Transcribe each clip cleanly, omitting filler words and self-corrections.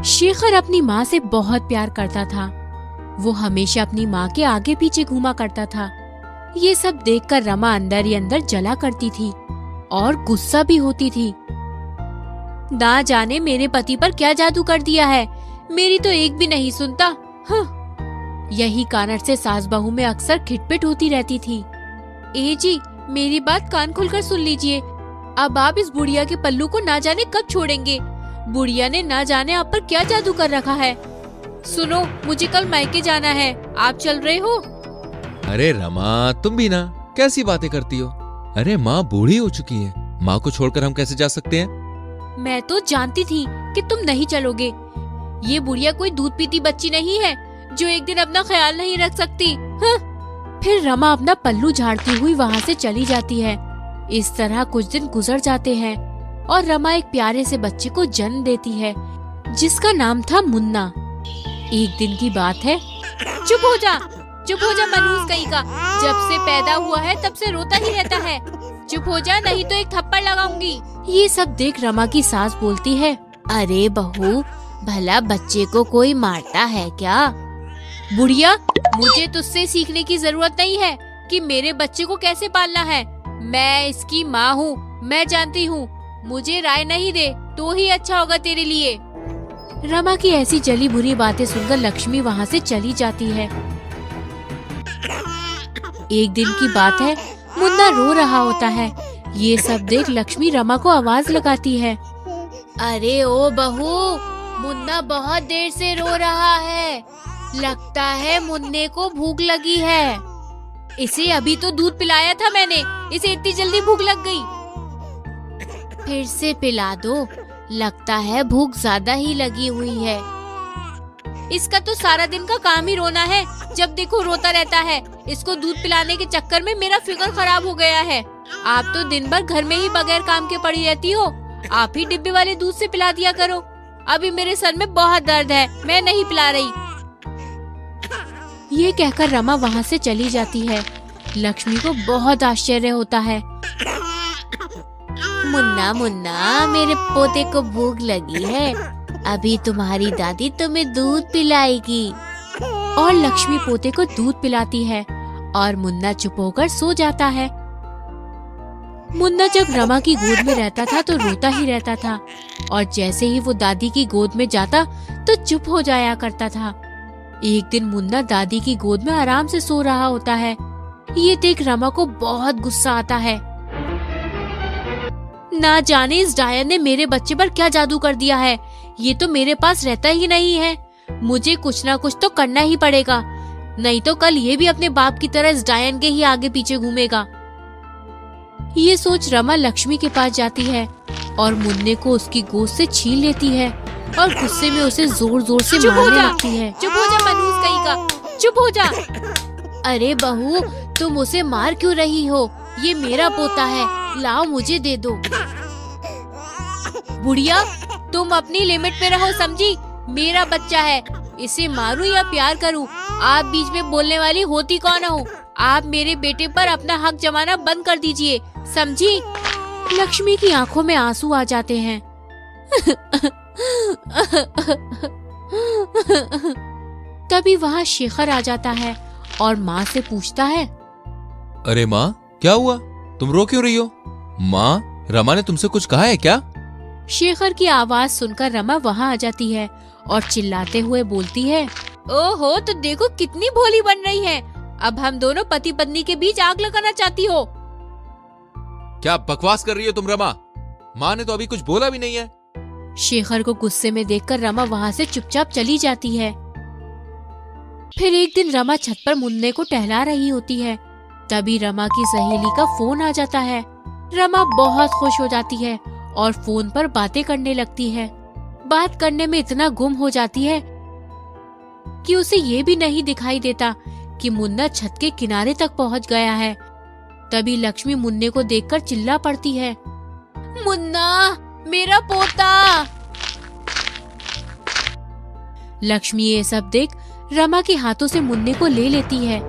शेखर अपनी माँ से बहुत प्यार करता था। वो हमेशा अपनी माँ के आगे पीछे घूमा करता था। ये सब देखकर रमा अंदर ही अंदर जला करती थी और गुस्सा भी होती थी। ना जाने मेरे पति पर क्या जादू कर दिया है, मेरी तो एक भी नहीं सुनता। यही कारण से सास बहू में अक्सर खिटपिट होती रहती थी। ए जी, मेरी बात कान खोलकर सुन लीजिए। अब आप इस बुढ़िया के पल्लू को ना जाने कब छोड़ेंगे। बुढ़िया ने ना जाने आप पर क्या जादू कर रखा है। सुनो, मुझे कल मायके जाना है, आप चल रहे हो? अरे रमा, तुम भी ना कैसी बातें करती हो। अरे माँ बूढ़ी हो चुकी है, माँ को छोड़कर हम कैसे जा सकते हैं। मैं तो जानती थी कि तुम नहीं चलोगे। ये बुढ़िया कोई दूध पीती बच्ची नहीं है जो एक दिन अपना ख्याल नहीं रख सकती। फिर रमा अपना पल्लू झाड़ती हुई वहाँ से चली जाती है। इस तरह कुछ दिन गुजर जाते हैं और रमा एक प्यारे से बच्चे को जन्म देती है जिसका नाम था मुन्ना। एक दिन की बात है। चुप हो जा मनहूस कहीं का। जब से पैदा हुआ है तब से रोता ही रहता है। चुप हो जा, नहीं तो एक थप्पड़ लगाऊंगी। ये सब देख रमा की सास बोलती है, अरे बहू, भला बच्चे को कोई मारता है क्या? बुढ़िया, मुझे तुझसे सीखने की जरूरत नहीं है कि मेरे बच्चे को कैसे पालना है। मैं इसकी माँ हूँ, मैं जानती हूँ। मुझे राय नहीं दे तो ही अच्छा होगा तेरे लिए। रमा की ऐसी जली बुरी बातें सुनकर लक्ष्मी वहाँ से चली जाती है। एक दिन की बात है, मुन्ना रो रहा होता है। ये सब देख लक्ष्मी रमा को आवाज लगाती है, अरे ओ बहू, मुन्ना बहुत देर से रो रहा है। लगता है मुन्ने को भूख लगी है। इसे अभी तो दूध पिलाया था मैंने, इसे इतनी जल्दी भूख लग गई। फिर से पिला दो, लगता है भूख ज्यादा ही लगी हुई है। इसका तो सारा दिन का काम ही रोना है, जब देखो रोता रहता है। इसको दूध पिलाने के चक्कर में मेरा फिगर खराब हो गया है। आप तो दिन भर घर में ही बगैर काम के पड़ी रहती हो। आप ही डिब्बे वाले दूध से पिला दिया करो। अभी मेरे सर में बहुत दर्द है, मैं नहीं पिला रही। ये कहकर रमा वहाँ से चली जाती है। लक्ष्मी को बहुत आश्चर्य होता है। मुन्ना मुन्ना, मेरे पोते को भूख लगी है, अभी तुम्हारी दादी तुम्हें दूध पिलाएगी। और लक्ष्मी पोते को दूध पिलाती है और मुन्ना चुप होकर सो जाता है। मुन्ना जब रमा की गोद में रहता था तो रोता ही रहता था और जैसे ही वो दादी की गोद में जाता तो चुप हो जाया करता था। एक दिन मुन्ना दादी की गोद में आराम से सो रहा होता है। ये देख रमा को बहुत गुस्सा आता है। ना जाने इस डायन ने मेरे बच्चे पर क्या जादू कर दिया है। ये तो मेरे पास रहता ही नहीं है। मुझे कुछ ना कुछ तो करना ही पड़ेगा, नहीं तो कल ये भी अपने बाप की तरह इस डायन के ही आगे पीछे घूमेगा। ये सोच रमा लक्ष्मी के पास जाती है और मुन्ने को उसकी गोद से छीन लेती है और गुस्से में उसे जोर जोर से मारने लगती है। चुप हो जा मनहूस कहीं का, चुप हो जा। अरे बहू, तुम उसे मार क्यों रही हो? ये मेरा पोता है, लाओ मुझे दे दो। बुढ़िया, तुम अपनी लिमिट में रहो, समझी? मेरा बच्चा है, इसे मारूं या प्यार करूं? आप बीच में बोलने वाली होती कौन हो? आप मेरे बेटे पर अपना हक जमाना बंद कर दीजिए, समझी? लक्ष्मी की आंखों में आंसू आ जाते हैं। तभी वहाँ शेखर आ जाता है और माँ से पूछता है, अरे माँ, क्या हुआ? तुम रो क्यों रही हो? माँ, रमा ने तुमसे कुछ कहा है क्या? शेखर की आवाज सुनकर रमा वहाँ आ जाती है और चिल्लाते हुए बोलती है, ओहो, तो देखो कितनी भोली बन रही है। अब हम दोनों पति पत्नी के बीच आग लगाना चाहती हो। क्या बकवास कर रही हो तुम रमा? माँ ने तो अभी कुछ बोला भी नहीं है। शेखर को गुस्से में देखकर रमा वहाँ से चुपचाप चली जाती है। फिर एक दिन रमा छत पर मुन्ने को टहला रही होती है। तभी रमा की सहेली का फोन आ जाता है। रमा बहुत खुश हो जाती है और फोन पर बातें करने लगती है। बात करने में इतना गुम हो जाती है कि उसे ये भी नहीं दिखाई देता कि मुन्ना छत के किनारे तक पहुंच गया है। तभी लक्ष्मी मुन्ने को देखकर चिल्ला पड़ती है, मुन्ना, मेरा पोता। लक्ष्मी ये सब देख रमा के हाथों से मुन्ने को ले लेती है।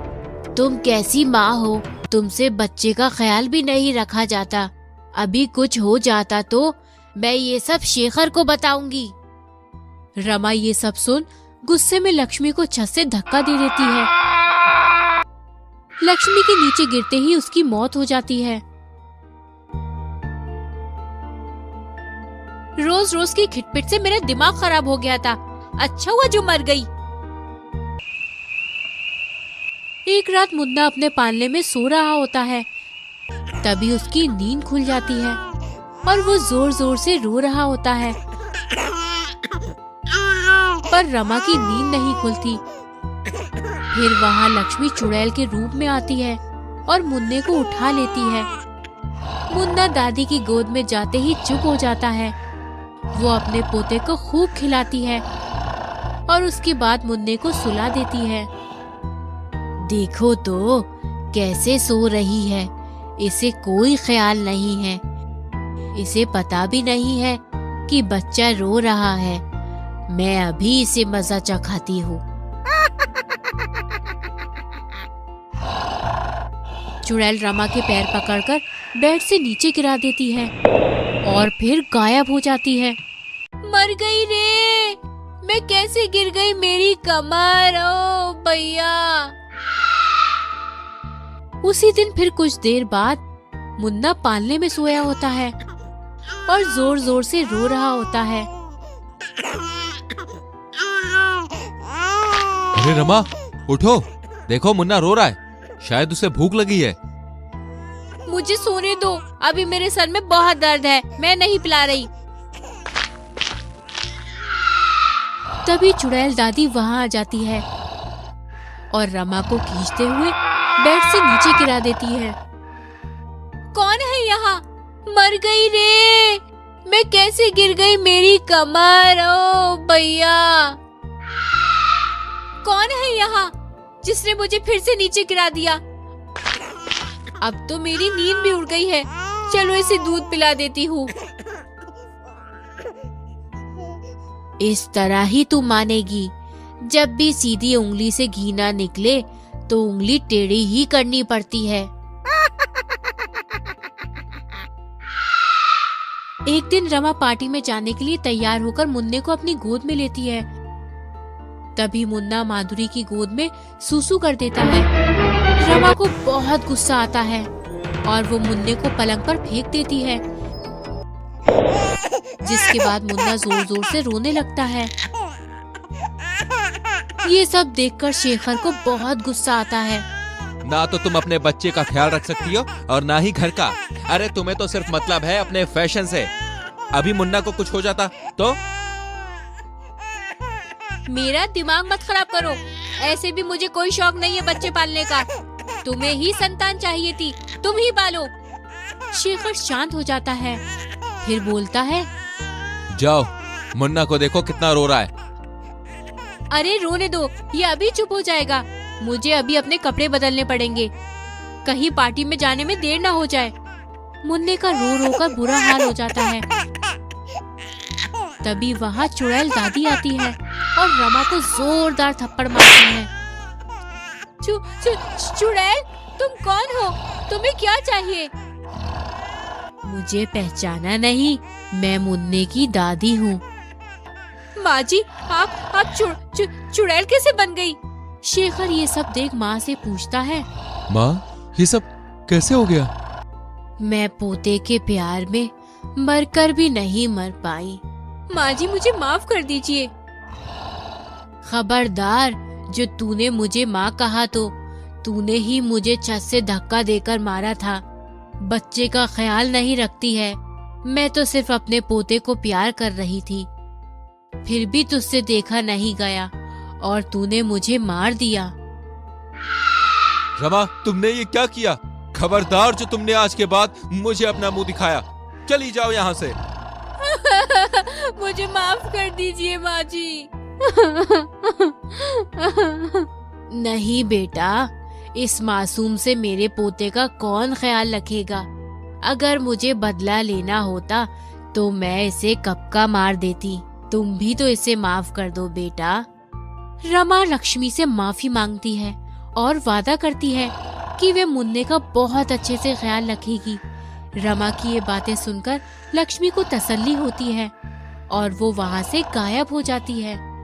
तुम कैसी माँ हो? तुमसे बच्चे का ख्याल भी नहीं रखा जाता। अभी कुछ हो जाता तो मैं ये सब शेखर को बताऊंगी। रमा ये सब सुन गुस्से में लक्ष्मी को छत से धक्का दे देती है। लक्ष्मी के नीचे गिरते ही उसकी मौत हो जाती है। रोज रोज की खिटपिट से मेरा दिमाग खराब हो गया था। अच्छा हुआ जो मर गई। एक रात मुन्ना अपने पालने में सो रहा होता है। तभी उसकी नींद खुल जाती है और वो जोर जोर से रो रहा होता है, पर रमा की नींद नहीं खुलती। फिर वहाँ लक्ष्मी चुड़ैल के रूप में आती है और मुन्ने को उठा लेती है। मुन्ना दादी की गोद में जाते ही चुप हो जाता है। वो अपने पोते को खूब खिलाती है और उसके बाद मुन्ने को सुला देती है। देखो तो कैसे सो रही है, इसे कोई ख्याल नहीं है। इसे पता भी नहीं है कि बच्चा रो रहा है। मैं अभी इसे मजा चखाती हूँ। चुड़ैल रमा के पैर पकड़कर बेड से नीचे गिरा देती है और फिर गायब हो जाती है। मर गई रे, मैं कैसे गिर गई, मेरी कमर, ओ भैया। उसी दिन फिर कुछ देर बाद मुन्ना पालने में सोया होता है और जोर जोर से रो रहा होता है। अरे रमा उठो, देखो मुन्ना रो रहा है, शायद उसे भूख लगी है। मुझे सोने दो, अभी मेरे सर में बहुत दर्द है, मैं नहीं पिला रही। तभी चुड़ैल दादी वहाँ आ जाती है और रमा को खींचते हुए बेड से नीचे गिरा देती है। कौन है यहाँ? मर गई रे, मैं कैसे गिर गई, मेरी कमर, ओ भैया। कौन है यहाँ जिसने मुझे फिर से नीचे गिरा दिया? अब तो मेरी नींद भी उड़ गई है, चलो इसे दूध पिला देती हूँ। इस तरह ही तू मानेगी, जब भी सीधी उंगली से घी ना निकले तो उंगली टेढ़ी ही करनी पड़ती है। एक दिन रमा पार्टी में जाने के लिए तैयार होकर मुन्ने को अपनी गोद में लेती है। तभी मुन्ना माधुरी की गोद में सूसू कर देता है। रमा को बहुत गुस्सा आता है और वो मुन्ने को पलंग पर फेंक देती है, जिसके बाद मुन्ना जोर जोर से रोने लगता है। ये सब देखकर शेखर को बहुत गुस्सा आता है। ना तो तुम अपने बच्चे का ख्याल रख सकती हो और ना ही घर का। अरे तुम्हें तो सिर्फ मतलब है अपने फैशन से। अभी मुन्ना को कुछ हो जाता तो? मेरा दिमाग मत खराब करो, ऐसे भी मुझे कोई शौक नहीं है बच्चे पालने का। तुम्हें ही संतान चाहिए थी, तुम ही पालो। शेखर शांत हो जाता है, फिर बोलता है, जाओ मुन्ना को देखो कितना रो रहा है। अरे रोने दो, ये अभी चुप हो जाएगा। मुझे अभी अपने कपड़े बदलने पड़ेंगे, कहीं पार्टी में जाने में देर ना हो जाए। मुन्ने का रो रो कर बुरा हाल हो जाता है। तभी वहाँ चुड़ैल दादी आती है और रमा को जोरदार थप्पड़ मारती है। चुड़ैल, तुम कौन हो? तुम्हें क्या चाहिए? मुझे पहचाना नहीं, मैं मुन्ने की दादी हूँ। माँ जी, आप चुड़ैल कैसे बन गई? शेखर ये सब देख माँ से पूछता है। माँ, ये सब कैसे हो गया? मैं पोते के प्यार में मरकर भी नहीं मर पाई। माँ जी, मुझे माफ कर दीजिए। खबरदार, जो तूने मुझे माँ कहा तो तूने ही मुझे छत से धक्का देकर मारा था। बच्चे का ख्याल नहीं रखती है। मैं तो सिर्फ अपने पोते को प्यार कर रही थी, फिर भी तुझसे देखा नहीं गया और तूने मुझे मार दिया। रमा, तुमने ये क्या किया? खबरदार, जो तुमने आज के बाद मुझे अपना मुंह दिखाया। चली जाओ यहाँ से। मुझे माफ कर दीजिए माँ जी। नहीं बेटा, इस मासूम से मेरे पोते का कौन ख्याल रखेगा? अगर मुझे बदला लेना होता तो मैं इसे कब का मार देती। तुम भी तो इसे माफ कर दो बेटा। रमा लक्ष्मी से माफी मांगती है और वादा करती है कि वे मुन्ने का बहुत अच्छे से ख्याल रखेगी। रमा की ये बातें सुनकर लक्ष्मी को तसल्ली होती है और वो वहाँ से गायब हो जाती है।